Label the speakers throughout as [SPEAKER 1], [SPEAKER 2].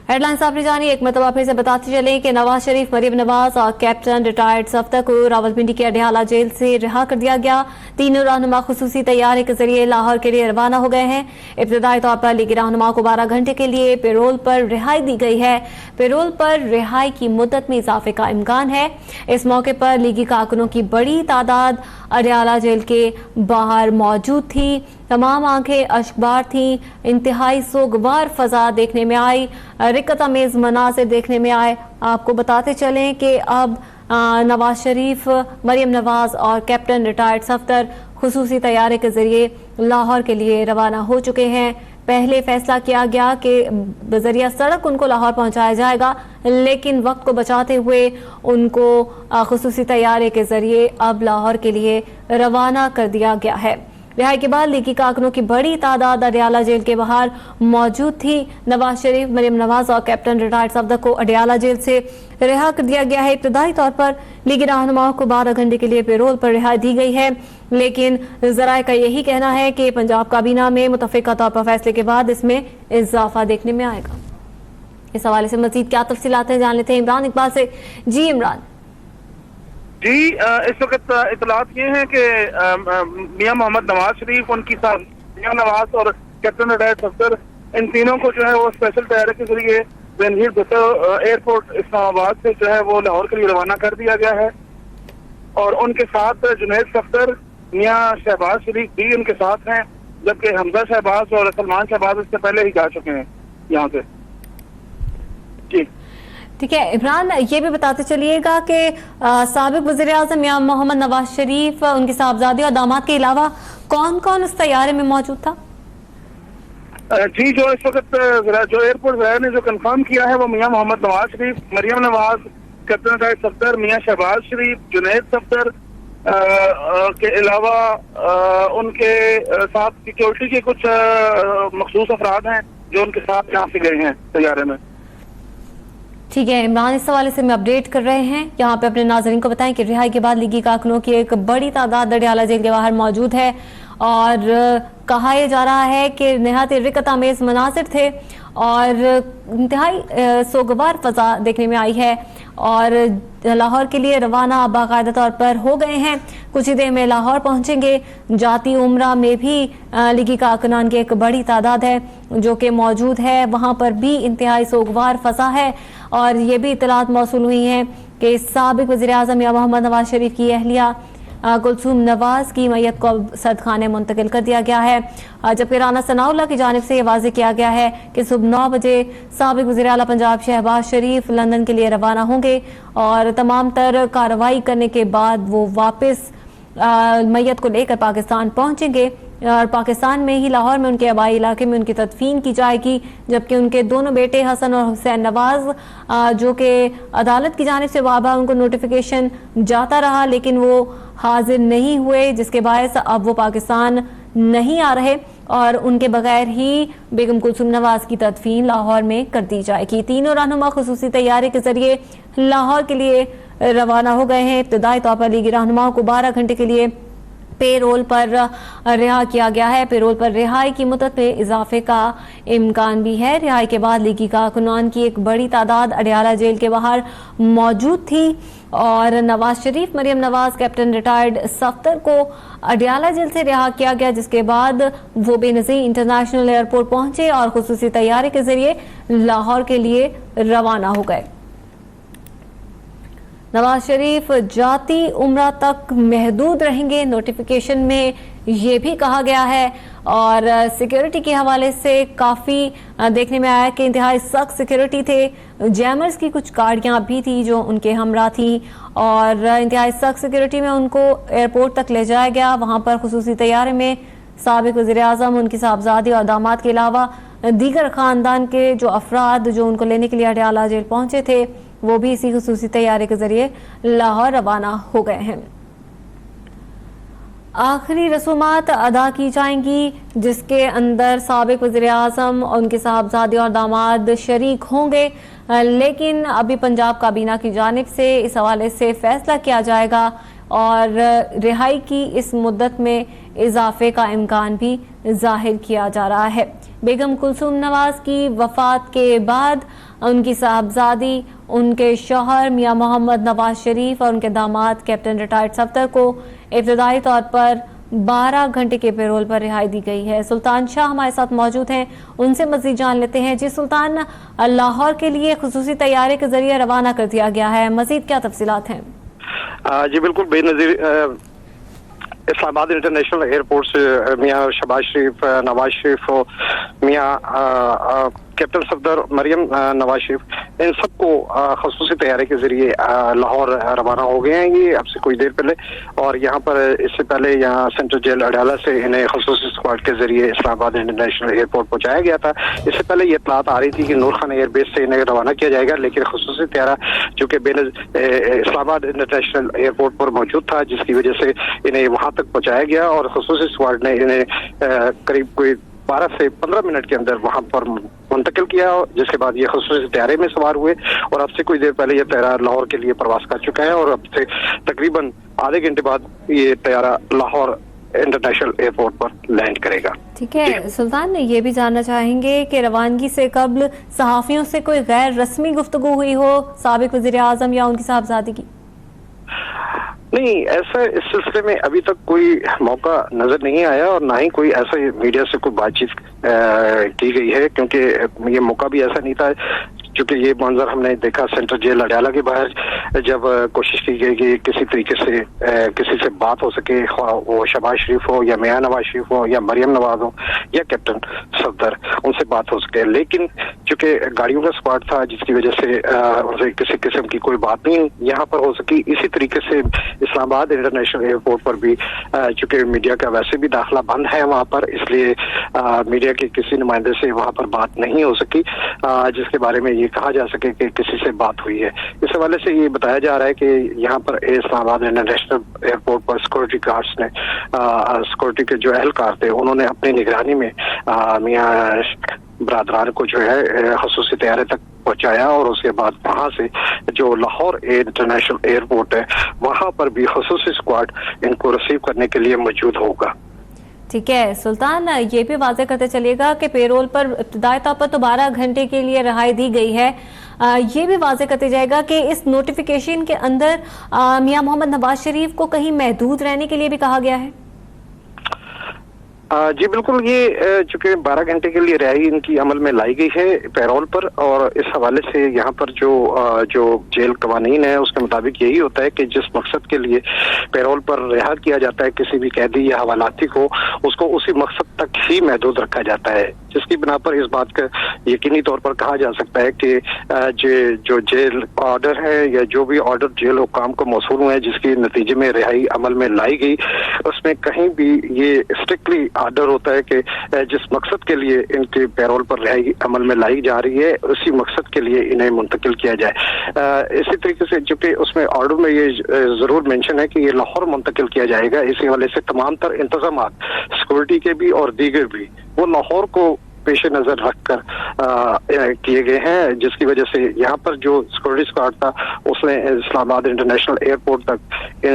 [SPEAKER 1] Headlines आपने जानी। एक मरतबा फिर से बताते चलें कि नवाज शरीफ, मरियम नवाज और कैप्टन रिटायर्ड सफ्तर को रावलपिंडी की अडियाला जेल से रिहा कर दिया गया। तीनों रहनुमा खुसूसी तैयारी के जरिए लाहौर के लिए रवाना हो गए हैं। इब्तदाई तौर पर लीगी रहनुमा को 12 घंटे के लिए पेरोल पर रिहाई दी गई है। पेरोल पर रिहाई की मुद्दत में इजाफे का इम्कान है। इस मौके पर लीगी कारकुनों की बड़ी तादाद अडियाला जेल के बाहर मौजूद थी। तमाम आंखें अश्कबार थीं। इंतहाई सोगवार फजा देखने में आई, रिकत अमेज मनासिर देखने में आए। आपको बताते चलें कि अब नवाज शरीफ, मरियम नवाज और कैप्टन रिटायर्ड सफ्तर खुसूसी तैयारी के जरिए लाहौर के लिए रवाना हो चुके हैं। पहले फैसला किया गया कि बजरिया सड़क उनको लाहौर पहुंचाया जाएगा, लेकिन वक्त को बचाते हुए उनको खुसूसी तैयारी के जरिए अब लाहौर के लिए रवाना कर दिया गया है। रिहाई के बाद लीगी कारकुनों की बड़ी तादाद अडियाला जेल के बाहर मौजूद थी। नवाज शरीफ, मरियम नवाज और कैप्टन रिटायर्ड सफ्तर को अडियाला जेल से रिहा कर दिया गया है। इब्तदाई तौर पर लीगी रहनुमाओं को 12 घंटे के लिए पेरोल पर रिहाई दी गई है, लेकिन जराए का यही कहना है कि पंजाब काबीना में मुतफ़िका तौर पर फैसले के बाद इसमें इजाफा देखने में आएगा। इस हवाले से मजीद क्या तफसीलात हैं जान लेते हैं इमरान इकबाल से। जी इमरान।
[SPEAKER 2] जी, इस वक्त इतलात ये है कि मियां मोहम्मद नवाज शरीफ, उनकी साथ मियां नवाज और कैप्टन रिटायर्ड सफ्तर, इन तीनों को जो है वो स्पेशल तैयारी के जरिए रणधीर भुट्टो एयरपोर्ट इस्लामाबाद से जो है वो लाहौर के लिए रवाना कर दिया गया है। और उनके साथ जुनैद सफ्तर, मियां शहबाज शरीफ भी उनके साथ हैं, जबकि हमजा शहबाज और सलमान शहबाज इससे पहले ही जा चुके हैं यहाँ से। जी
[SPEAKER 1] ठीक है इमरान, ये भी बताते चलिएगा कि साबिक वज़ीर-ए-आज़म मियां मोहम्मद नवाज शरीफ, उनकी साहबजादी और दामाद के अलावा कौन कौन उस तैयारे में मौजूद था?
[SPEAKER 2] जी, जो इस वक्त जो एयरपोर्ट ज़राए ने जो कंफर्म किया है वो मियां मोहम्मद नवाज शरीफ, मरियम नवाज, कैप्टन रिटायर्ड सफ्तर, मियां शहबाज शरीफ, जुनैद सफ्तर के अलावा उनके साथ सिक्योरिटी के कुछ मखसूस अफराद हैं जो उनके साथ यहाँ से गए हैं तैयारे में।
[SPEAKER 1] ठीक है इमरान, इस हवाले से मैं अपडेट कर रहे हैं। यहाँ पे अपने नाज़रीन को बताएं कि रिहाई के बाद लीगी कारकुनों की एक बड़ी तादाद अडियाला जेल के बाहर मौजूद है और कहा यह जा रहा है कि नहायत रिकत आमेज मनासिर थे और इंतहाई सोगवार फजा देखने में आई है और लाहौर के लिए रवाना बाकायदा तौर पर हो गए हैं। कुछ ही देर में लाहौर पहुंचेंगे। जाती उम्रा में भी लीगी कारकुनान की एक बड़ी तादाद है जो कि मौजूद है। वहां पर भी इंतहाई सोगवार फसा है और ये भी इतलात मौसूल हुई हैं कि साबिक वज़ीर-ए-आज़म मियां मोहम्मद नवाज शरीफ की अहलिया कुलसूम नवाज की मैयत को सदखाने मुंतकिल कर दिया गया है। जबकि राना सनाउल्लाह की जानिब से यह वाज़ेह किया गया है कि सुबह 9 बजे साबिक वज़ीर आला पंजाब शहबाज शरीफ लंदन के लिए रवाना होंगे और तमाम तर कार्रवाई करने के बाद वो वापस मैयत को लेकर पाकिस्तान पहुंचेंगे और पाकिस्तान में ही लाहौर में उनके आबाई इलाके में उनकी तदफीन की जाएगी। जबकि उनके दोनों बेटे हसन और हुसैन नवाज, जो कि अदालत की जानिब से बाबा उनको नोटिफिकेशन जाता रहा लेकिन वो हाजिर नहीं हुए, जिसके बायस अब वो पाकिस्तान नहीं आ रहे और उनके बगैर ही बेगम कुलसूम नवाज की तदफीन लाहौर में कर दी जाएगी। तीनों रहनुमा खुसूसी तैयारी के जरिए लाहौर के लिए रवाना हो गए हैं। इब्तदाई तौर पर लीगी रहनुमाओं को 12 घंटे के लिए पेरोल पर रिहा किया गया है। पेरोल पर रिहाई की मुद्दत में इजाफे का इम्कान भी है। रिहाई के बाद लीगी कारकुनान की एक बड़ी तादाद अडियाला जेल के बाहर मौजूद थी और नवाज शरीफ, मरियम नवाज, कैप्टन रिटायर्ड सफ्तर को अडियाला जेल से रिहा किया गया, जिसके बाद वो बेनज़ीर इंटरनेशनल एयरपोर्ट पहुंचे और खुसूसी तैयारी के जरिए लाहौर के लिए रवाना हो गए। नवाज शरीफ जाती उम्रा तक महदूद रहेंगे, नोटिफिकेशन में ये भी कहा गया है और सिक्योरिटी के हवाले से काफ़ी देखने में आया कि इंतहाई सख्त सिक्योरिटी थे। जैमर्स की कुछ गाड़ियां भी थी जो उनके हमरा थी और इंतहाई सख्त सिक्योरिटी में उनको एयरपोर्ट तक ले जाया गया। वहां पर खुसूसी तैयारी में साबिक वज़ीर-ए-आज़म, उनकी साहबजादी और दामाद के अलावा दीगर ख़ानदान के जो अफराद जो उनको लेने के लिए अडियाला जेल पहुंचे थे वो भी इसी खुसूसी तैयारी के जरिए लाहौर रवाना हो गए हैं। आखिरी रसूमात अदा की जाएंगी जिसके अंदर साबिक वज़ीर-ए-आज़म और उनके साहबजादे और दामाद शरीक होंगे, लेकिन अभी पंजाब काबीना की जानिब से इस हवाले से फैसला किया जाएगा और रिहाई की इस मुद्दत में इजाफे का इम्कान भी जाहिर किया जा रहा है। بیگم کلثوم نواز کی وفات کے بعد ان کی صاحبزادی، ان کے شوہر میاں محمد نواز شریف اور ان کے داماد کیپٹن ریٹائرڈ صفدر کو ابتدائی طور پر 12 گھنٹے کے پیرول پر رہائی دی گئی ہے۔ سلطان شاہ ہمارے ساتھ موجود ہیں، ان سے مزید جان لیتے ہیں۔ جی سلطان، لاہور کے لیے خصوصی طیارے کے ذریعے روانہ کر دیا گیا ہے، مزید کیا تفصیلات ہیں؟
[SPEAKER 3] جی بالکل بے نظیر اسلام آباد انٹرنیشنل ایئرپورٹ سے میاں شہباز شریف، نواز شریف، میاں کیپٹن صفدر، مریم نواز شریف، ان سب کو خصوصی طیارے کے ذریعے لاہور روانہ ہو گئے ہیں یہ اب سے کچھ دیر پہلے، اور یہاں پر اس سے پہلے یہاں سینٹرل جیل اڈیالہ سے انہیں خصوصی اسکواڈ کے ذریعے اسلام آباد انٹرنیشنل ایئرپورٹ پہنچایا گیا تھا۔ اس سے پہلے یہ اطلاعات آ رہی تھی کہ نور خان ایئر بیس سے انہیں روانہ کیا جائے گا، لیکن خصوصی طیارہ جو کہ اسلام آباد انٹرنیشنل ایئرپورٹ پر موجود تھا، جس کی وجہ سے انہیں وہاں تک پہنچایا گیا، اور خصوصی اسکواڈ نے انہیں قریب کوئی 12 سے 15 منٹ کے اندر وہاں پر منتقل کیا، جس کے بعد یہ خصوصی طیارے میں سوار ہوئے، اور اب سے کچھ دیر پہلے یہ طیارہ لاہور کے لیے پرواز کر چکا ہے، اور اب سے تقریباً آدھے گھنٹے بعد یہ طیارہ لاہور انٹرنیشنل ایئرپورٹ پر لینڈ کرے گا۔
[SPEAKER 1] ٹھیک ہے سلطان، یہ بھی جاننا چاہیں گے کہ روانگی سے قبل صحافیوں سے کوئی غیر رسمی گفتگو ہوئی ہو سابق وزیر اعظم یا ان کی صاحبزادی کی؟
[SPEAKER 3] نہیں، ایسا اس سلسلے میں ابھی تک کوئی موقع نظر نہیں آیا، اور نہ ہی کوئی ایسا میڈیا سے کوئی بات چیت کی گئی ہے، کیونکہ یہ موقع بھی ایسا نہیں تھا، چونکہ یہ منظر ہم نے دیکھا سینٹرل جیل اڈیالہ کے باہر، جب کوشش کی گئی کہ کسی طریقے سے کسی سے بات ہو سکے، وہ شہباز شریف ہو یا میاں نواز شریف ہو یا مریم نواز ہو یا کیپٹن صفدر، ان سے بات ہو سکے، لیکن چونکہ گاڑیوں کا اسکواڈ تھا جس کی وجہ سے ان سے کسی قسم کی کوئی بات نہیں یہاں پر ہو سکی۔ اسی طریقے سے اسلام آباد انٹرنیشنل ایئرپورٹ پر بھی چونکہ میڈیا کا ویسے بھی داخلہ بند ہے وہاں پر، اس لیے میڈیا کے کسی نمائندے سے وہاں پر بات نہیں ہو سکی جس کے بارے میں یہ کہا جا سکے کہ کسی سے بات ہوئی ہے۔ اس حوالے سے یہ بتایا جا رہا ہے کہ یہاں پر اسلام آباد انٹرنیشنل ایئرپورٹ پر سیکورٹی گارڈز نے، سیکورٹی کے جو اہلکار تھے، انہوں نے اپنی نگرانی میں میاں برادران کو جو ہے خصوصی طیارے تک پہنچایا، اور اس کے بعد وہاں سے جو لاہور انٹرنیشنل ایئرپورٹ ہے وہاں پر بھی خصوصی اسکواڈ ان کو ریسیو کرنے کے لیے موجود ہوگا۔
[SPEAKER 1] ٹھیک ہے سلطان، یہ بھی واضح کرتے چلیے گا کہ پیرول پر ابتدائی طور پر تو 12 گھنٹے کے لیے رہائی دی گئی ہے، یہ بھی واضح کرتے جائے گا کہ اس نوٹیفیکیشن کے اندر میاں محمد نواز شریف کو کہیں محدود رہنے کے لیے بھی کہا گیا ہے؟
[SPEAKER 3] جی بالکل، یہ چونکہ 12 گھنٹے کے لیے رہائی ان کی عمل میں لائی گئی ہے پیرول پر، اور اس حوالے سے یہاں پر جو جیل قوانین ہے اس کے مطابق یہی ہوتا ہے کہ جس مقصد کے لیے پیرول پر رہا کیا جاتا ہے کسی بھی قیدی یا حوالاتی کو، اس کو اسی مقصد تک ہی محدود رکھا جاتا ہے، جس کی بنا پر اس بات کا یقینی طور پر کہا جا سکتا ہے کہ جو جیل آرڈر ہے یا جو بھی آرڈر جیل حکام کو موصول ہوئے ہیں جس کے نتیجے میں رہائی عمل میں لائی گئی، اس میں کہیں بھی یہ اسٹرکٹلی آرڈر ہوتا ہے کہ جس مقصد کے لیے ان کے پیرول پر رہائی عمل میں لائی جا رہی ہے اسی مقصد کے لیے انہیں منتقل کیا جائے۔ اسی طریقے سے چونکہ اس میں آرڈر میں یہ ضرور مینشن ہے کہ یہ لاہور منتقل کیا جائے گا، اسی حوالے سے تمام تر انتظامات سیکورٹی کے بھی اور دیگر بھی وہ لاہور کو پیش نظر رکھ کر کیے گئے ہیں، جس کی وجہ سے یہاں پر جو سیکورٹی اسکواڈ تھا اس نے اسلام آباد انٹرنیشنل ایئرپورٹ تک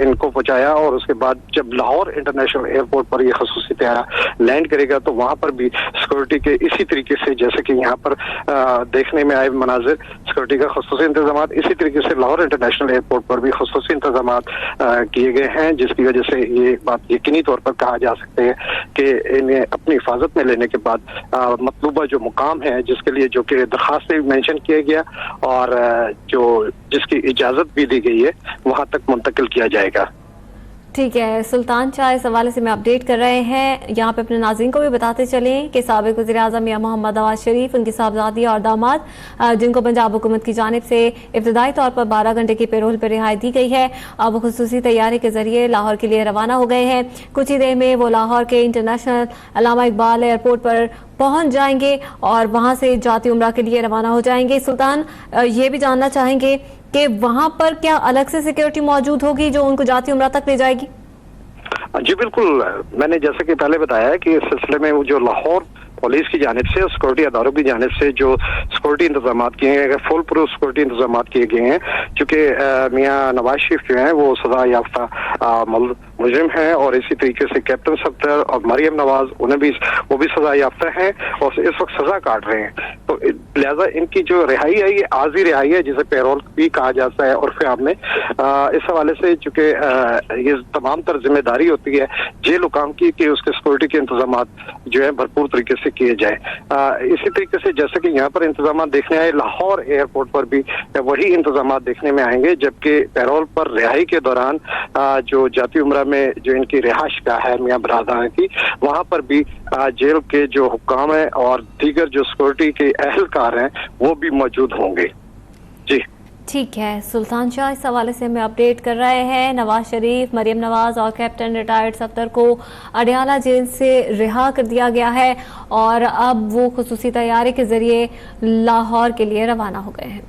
[SPEAKER 3] ان کو پہنچایا، اور اس کے بعد جب لاہور انٹرنیشنل ایئرپورٹ پر یہ خصوصی طیارہ لینڈ کرے گا تو وہاں پر بھی سیکورٹی کے اسی طریقے سے جیسے کہ یہاں پر دیکھنے میں آئے مناظر، سیکورٹی کا خصوصی انتظامات، اسی طریقے سے لاہور انٹرنیشنل ایئرپورٹ پر بھی خصوصی انتظامات کیے گئے ہیں، جس کی وجہ سے یہ بات یقینی طور پر کہا جا سکتے ہیں کہ انہیں اپنی حفاظت میں لینے کے بعد مطلوبہ جو مقام ہے جس کے لیے جو کہ درخواست میں مینشن کیا گیا اور جس کی اجازت بھی دی گئی ہے وہاں تک منتقل کیا جائے گا۔
[SPEAKER 1] ٹھیک ہے سلطان شاہ، اس حوالے سے میں اپڈیٹ کر رہے ہیں، یہاں پہ اپنے ناظرین کو بھی بتاتے چلیں کہ سابق وزیر اعظم میاں محمد نواز شریف، ان کی صاحبزادی اور داماد جن کو پنجاب حکومت کی جانب سے ابتدائی طور پر 12 گھنٹے کی پیرول پر رہائی دی گئی ہے، اب وہ خصوصی طیارے کے ذریعے لاہور کے لیے روانہ ہو گئے ہیں۔ کچھ ہی دیر میں وہ لاہور کے انٹرنیشنل علامہ اقبال ایئرپورٹ پر پہنچ جائیں گے اور وہاں سے جاتی عمرہ کے لیے روانہ ہو جائیں گے۔ سلطان، یہ بھی جاننا چاہیں گے کہ وہاں پر کیا الگ سے سیکیورٹی موجود ہوگی جو ان کو جاتی عمرہ تک لے جائے گی؟
[SPEAKER 3] جی بالکل، میں نے جیسے کہ پہلے بتایا ہے کہ اس سلسلے میں وہ جو لاہور پولیس کی جانب سے، سیکورٹی اداروں کی جانب سے جو سیکورٹی انتظامات کیے ہیں، فل پروف سیکورٹی انتظامات کیے گئے ہیں، چونکہ میاں نواز شریف جو ہیں وہ سزا یافتہ मुजरिम हैं, और इसी तरीके से कैप्टन सफदर और मरियम नवाज वो भी सजा याफ्ता हैं और इस वक्त सजा काट रहे हैं। तो लिहाजा इनकी जो रिहाई है ये आजी रिहाई है, जिसे पैरोल भी कहा जाता है उर्फ आम में। इस हवाले से चूंकि ये तमाम तर जिम्मेदारी होती है जेल हुकाम की कि उसके सिक्योरिटी के इंतजाम जो है भरपूर तरीके से किए जाए। इसी तरीके से जैसे कि यहाँ पर इंतजाम देखने आए, लाहौर एयरपोर्ट पर भी वही इंतजाम देखने में आएंगे, जबकि पैरोल पर रिहाई के दौरान जो जाती उम्रा में जो इनकी रिहाइश का है मियां बरादरान की, वहां पर भी जेल के जो हुक्काम हैं और दीगर जो सिक्योरिटी के अहलकार हैं वो भी मौजूद होंगे। जी
[SPEAKER 1] ठीक है, सुल्तान शाह इस हवाले से हमें अपडेट कर रहे हैं। नवाज शरीफ, मरियम नवाज और कैप्टन रिटायर्ड सफदर को अडयाला जेल से रिहा कर दिया गया है और अब वो खुसूसी तैयारी के जरिए लाहौर के लिए रवाना हो गए हैं।